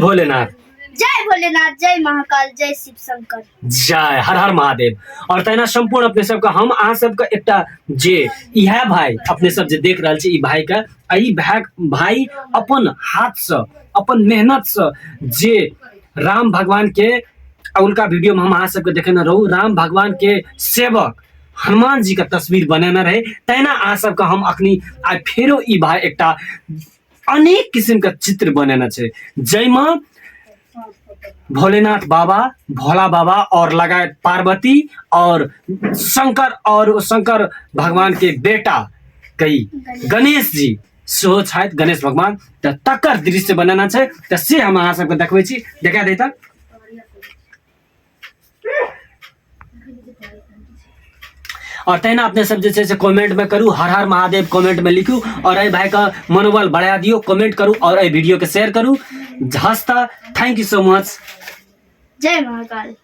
भोलेनाथ, जय भोलेनाथ, जय महाकाल, जय शिव शंकर, जय हर हर महादेव। और तहिना संपूर्ण अपने सबके हम अहाँ सबके एकटा जे इहे भाई अपने सब जे देख रहल छी, ई भाई के ई भाई अपन हाथ से अपन मेहनत से जे राम भगवान के उनका वीडियो में हम अहाँ सबके देखेने रहू, राम भगवान के सेवक हनुमान जी का तस्वीर बनेने रहे, तहिना अहाँ सबके हम अखनी आई फेरो ई भाई एकटा अनेक किस्म का चित्र बनेने छै, जैमे भोलेनाथ बाबा, भोला बाबा और लगायत पार्वती और शंकर भगवान के बेटा कई गणेश जी सेहो छथि, गणेश भगवान। तऽ तकर दृश्य बनाना छै, तऽ से हम अहाँ सबके देखबै छी, देखा देता। और तहिना अपने सब जे छै से कमेंट में करू, हर हर महादेव कमेंट में लिखू, और ए भाई का मनोबल बढ़ा दियो, कमेंट करू और ए वीडियो के शेयर करू। हस्ता, थैंक यू सो मच। जय महाकाल।